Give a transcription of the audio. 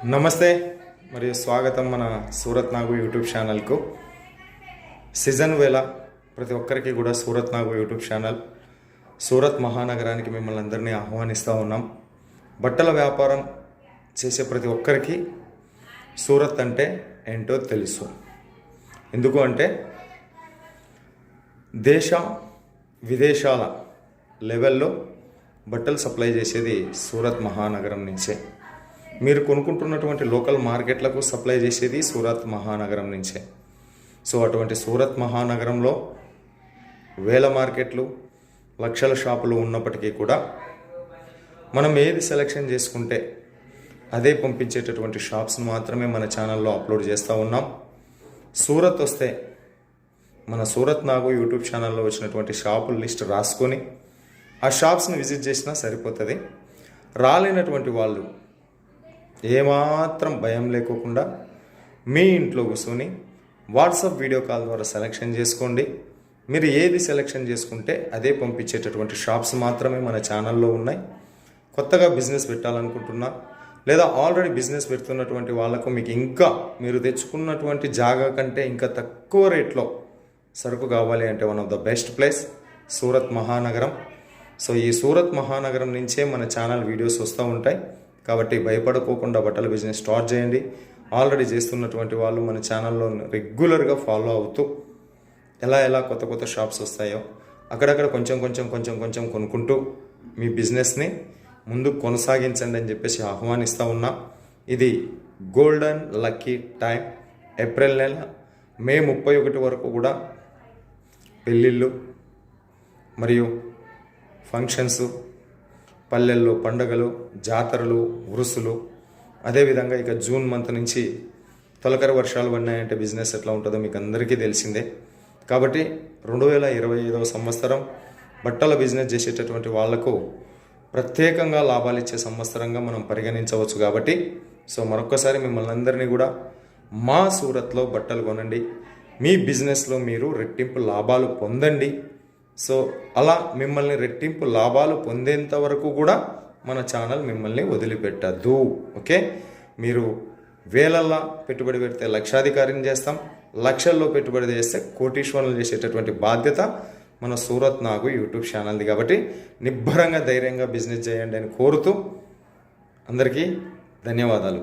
నమస్తే మరియు స్వాగతం మన సూరత్ నాగు యూట్యూబ్ ఛానల్కు. సీజన్ వేళ ప్రతి ఒక్కరికి కూడా సూరత్ నాగు యూట్యూబ్ ఛానల్ సూరత్ మహానగరానికి మిమ్మల్ని అందరినీ ఆహ్వానిస్తూ ఉన్నాం. బట్టల వ్యాపారం చేసే ప్రతి ఒక్కరికి సూరత్ అంటే ఏంటో తెలుసు. ఎందుకు అంటే దేశ విదేశాల లెవెల్లో బట్టలు సప్లై చేసేది సూరత్ మహానగరం నుంచే. మీరు కొనుక్కుంటున్నటువంటి లోకల్ మార్కెట్లకు సప్లై చేసేది సూరత్ మహానగరం నుంచే. సో అటువంటి సూరత్ మహానగరంలో వేల మార్కెట్లు, లక్షల షాపులు ఉన్నప్పటికీ కూడా మనం ఏది సెలెక్షన్ చేసుకుంటే అదే పంపించేటటువంటి షాప్స్ని మాత్రమే మన ఛానల్లో అప్లోడ్ చేస్తూ ఉన్నాం. సూరత్ వస్తే మన సూరత్ నాగు యూట్యూబ్ ఛానల్లో వచ్చినటువంటి షాపుల లిస్ట్ రాసుకొని ఆ షాప్స్ని విజిట్ చేసినా సరిపోతుంది. రాలేనటువంటి వాళ్ళు ఏమాత్రం భయం లేకోకుండా మీ ఇంట్లో కూర్చొని వాట్సాప్ వీడియో కాల్ ద్వారా సెలెక్షన్ చేసుకోండి. మీరు ఏది సెలెక్షన్ చేసుకుంటే అదే పంపించేటటువంటి షాప్స్ మాత్రమే మన ఛానల్లో ఉన్నాయి. కొత్తగా బిజినెస్ పెట్టాలనుకుంటున్నా లేదా ఆల్రెడీ బిజినెస్ పెడుతున్నటువంటి వాళ్ళకు మీకు ఇంకా మీరు తెచ్చుకున్నటువంటి జాగా కంటే ఇంకా తక్కువ రేట్లో సరుకు కావాలి అంటే one of the best place Surat మహానగరం. సో ఈ సూరత్ మహానగరం నుంచే మన ఛానల్ వీడియోస్ వస్తూ ఉంటాయి. కాబట్టి భయపడుకోకుండా బట్టల బిజినెస్ స్టార్ట్ చేయండి. ఆల్రెడీ చేస్తున్నటువంటి వాళ్ళు మన ఛానల్లో రెగ్యులర్గా ఫాలో అవుతూ ఎలా కొత్త కొత్త షాప్స్ వస్తాయో అక్కడక్కడ కొంచెం కొనుక్కుంటూ మీ బిజినెస్ని ముందుకు కొనసాగించండి అని చెప్పేసి ఆహ్వానిస్తూ ఉన్నా. ఇది గోల్డెన్ లక్కీ టైం. ఏప్రిల్ నెల మే 31 వరకు కూడా పెళ్ళిళ్ళు మరియు ఫంక్షన్స్, పల్లెల్లో పండుగలు, జాతరలు, ఉరుసులు, అదేవిధంగా ఇక జూన్ మంత్ నుంచి తొలకరి వర్షాలు పడినాయంటే బిజినెస్ ఎట్లా ఉంటుందో మీకు అందరికీ తెలిసిందే. కాబట్టి 2025వ సంవత్సరం బట్టల బిజినెస్ చేసేటటువంటి వాళ్లకు ప్రత్యేకంగా లాభాలు ఇచ్చే సంవత్సరంగా మనం పరిగణించవచ్చు. కాబట్టి సో మరొక్కసారి మిమ్మల్ని అందరినీ కూడా మా సూరత్లో బట్టలు కొనండి, మీ బిజినెస్లో మీరు రెట్టింపు లాభాలు పొందండి. సో అలా మిమ్మల్ని రెట్టింపు లాభాలు పొందేంత వరకు కూడా మన ఛానల్ మిమ్మల్ని వదిలిపెట్టద్దు. ఓకే, మీరు వేలల్లో పెట్టుబడి పెడితే లక్షాధికారిని చేస్తాం, లక్షల్లో పెట్టుబడి చేస్తే కోటీశ్వరులు చేసేటటువంటి బాధ్యత మన సూరత్ నాగు యూట్యూబ్ ఛానల్ది. కాబట్టి నిబ్బరంగా ధైర్యంగా బిజినెస్ చేయండి అని కోరుతూ అందరికీ ధన్యవాదాలు.